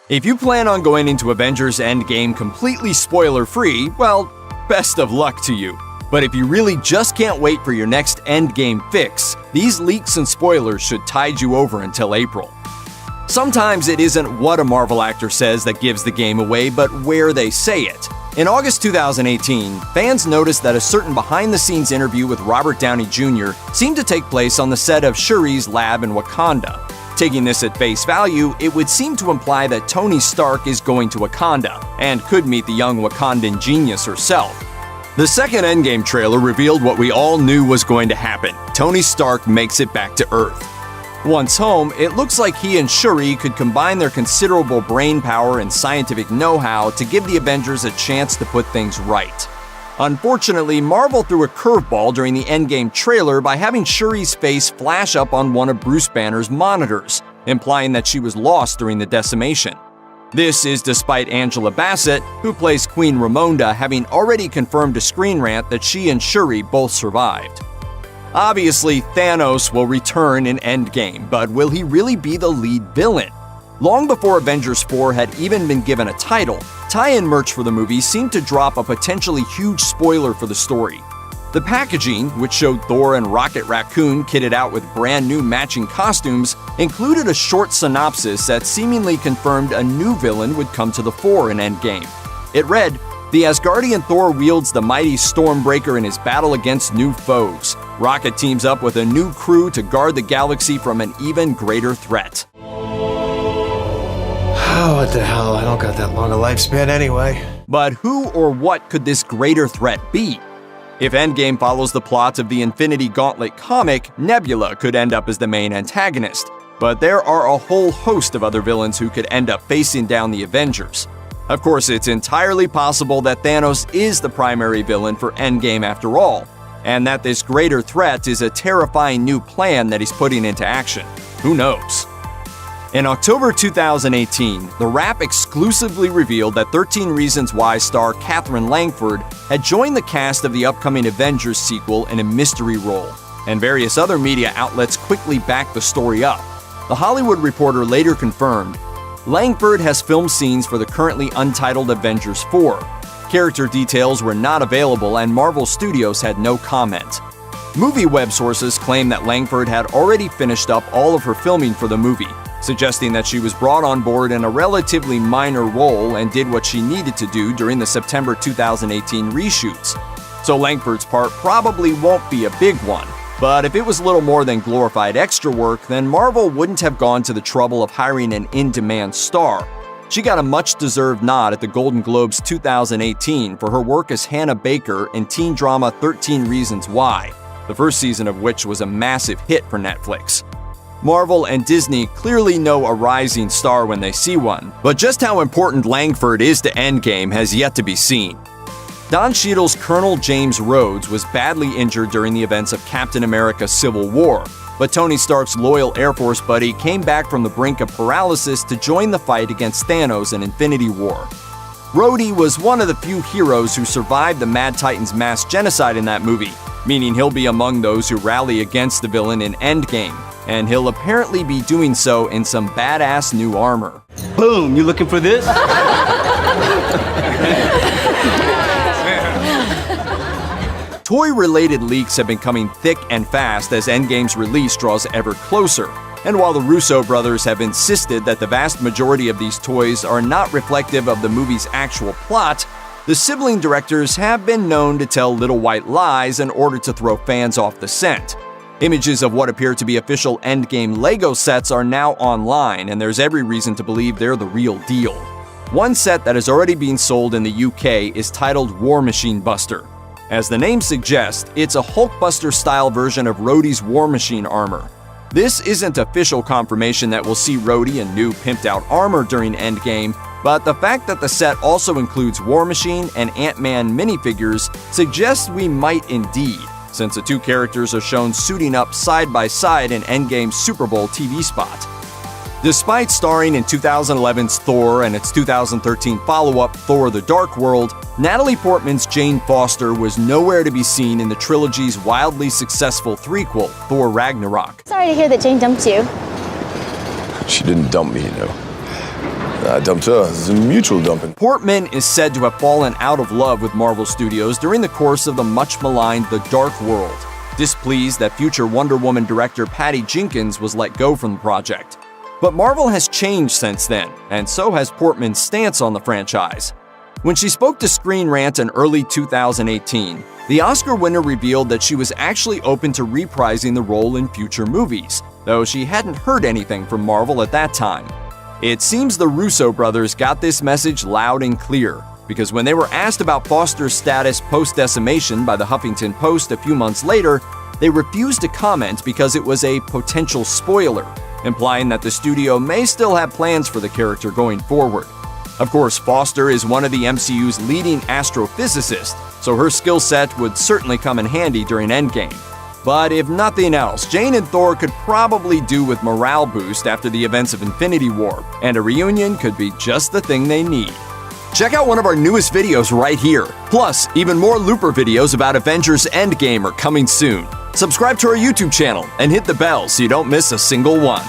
If you plan on going into Avengers Endgame completely spoiler-free, well, best of luck to you. But if you really just can't wait for your next Endgame fix, these leaks and spoilers should tide you over until April. Sometimes it isn't what a Marvel actor says that gives the game away, but where they say it. In August 2018, fans noticed that a certain behind-the-scenes interview with Robert Downey Jr. seemed to take place on the set of Shuri's lab in Wakanda. Taking this at face value, it would seem to imply that Tony Stark is going to Wakanda, and could meet the young Wakandan genius herself. The second Endgame trailer revealed what we all knew was going to happen. Tony Stark makes it back to Earth. Once home, it looks like he and Shuri could combine their considerable brain power and scientific know-how to give the Avengers a chance to put things right. Unfortunately, Marvel threw a curveball during the Endgame trailer by having Shuri's face flash up on one of Bruce Banner's monitors, implying that she was lost during the decimation. This is despite Angela Bassett, who plays Queen Ramonda, having already confirmed to Screen Rant that she and Shuri both survived. Obviously, Thanos will return in Endgame, but will he really be the lead villain? Long before Avengers 4 had even been given a title, tie-in merch for the movie seemed to drop a potentially huge spoiler for the story. The packaging, which showed Thor and Rocket Raccoon kitted out with brand new matching costumes, included a short synopsis that seemingly confirmed a new villain would come to the fore in Endgame. It read, "The Asgardian Thor wields the mighty Stormbreaker in his battle against new foes. Rocket teams up with a new crew to guard the galaxy from an even greater threat." Oh, what the hell? I don't got that long a lifespan anyway. But who or what could this greater threat be? If Endgame follows the plot of the Infinity Gauntlet comic, Nebula could end up as the main antagonist. But there are a whole host of other villains who could end up facing down the Avengers. Of course, it's entirely possible that Thanos is the primary villain for Endgame after all, and that this greater threat is a terrifying new plan that he's putting into action. Who knows? In October 2018, The Wrap exclusively revealed that 13 Reasons Why star Catherine Langford had joined the cast of the upcoming Avengers sequel in a mystery role, and various other media outlets quickly backed the story up. The Hollywood Reporter later confirmed, Langford has filmed scenes for the currently untitled Avengers 4. Character details were not available and Marvel Studios had no comment. Movie web sources claim that Langford had already finished up all of her filming for the movie, suggesting that she was brought on board in a relatively minor role and did what she needed to do during the September 2018 reshoots. So Langford's part probably won't be a big one, but if it was little more than glorified extra work, then Marvel wouldn't have gone to the trouble of hiring an in-demand star. She got a much-deserved nod at the Golden Globes 2018 for her work as Hannah Baker in teen drama 13 Reasons Why, the first season of which was a massive hit for Netflix. Marvel and Disney clearly know a rising star when they see one, but just how important Langford is to Endgame has yet to be seen. Don Cheadle's Colonel James Rhodes was badly injured during the events of Captain America: Civil War, but Tony Stark's loyal Air Force buddy came back from the brink of paralysis to join the fight against Thanos in Infinity War. Rhodey was one of the few heroes who survived the Mad Titans mass genocide in that movie, meaning he'll be among those who rally against the villain in Endgame, and he'll apparently be doing so in some badass new armor. Boom, you looking for this? Toy-related leaks have been coming thick and fast as Endgame's release draws ever closer, and while the Russo brothers have insisted that the vast majority of these toys are not reflective of the movie's actual plot, the sibling directors have been known to tell little white lies in order to throw fans off the scent. Images of what appear to be official Endgame Lego sets are now online, and there's every reason to believe they're the real deal. One set that is already being sold in the UK is titled War Machine Buster. As the name suggests, it's a Hulkbuster-style version of Rhodey's War Machine armor. This isn't official confirmation that we'll see Rhodey in new pimped-out armor during Endgame, but the fact that the set also includes War Machine and Ant-Man minifigures suggests we might indeed, since the two characters are shown suiting up side by side in Endgame's Super Bowl TV spot. Despite starring in 2011's Thor and its 2013 follow-up Thor: The Dark World, Natalie Portman's Jane Foster was nowhere to be seen in the trilogy's wildly successful threequel, Thor: Ragnarok. Sorry to hear that Jane dumped you. She didn't dump me, you know. I dumped her. This is a mutual dumping. Portman is said to have fallen out of love with Marvel Studios during the course of the much-maligned The Dark World, displeased that future Wonder Woman director Patty Jenkins was let go from the project. But Marvel has changed since then, and so has Portman's stance on the franchise. When she spoke to Screen Rant in early 2018, the Oscar winner revealed that she was actually open to reprising the role in future movies, though she hadn't heard anything from Marvel at that time. It seems the Russo brothers got this message loud and clear, because when they were asked about Foster's status post-decimation by the Huffington Post a few months later, they refused to comment because it was a potential spoiler, implying that the studio may still have plans for the character going forward. Of course, Foster is one of the MCU's leading astrophysicists, so her skill set would certainly come in handy during Endgame. But if nothing else, Jane and Thor could probably do with morale boost after the events of Infinity War, and a reunion could be just the thing they need. Check out one of our newest videos right here. Plus, even more Looper videos about Avengers Endgame are coming soon. Subscribe to our YouTube channel and hit the bell so you don't miss a single one.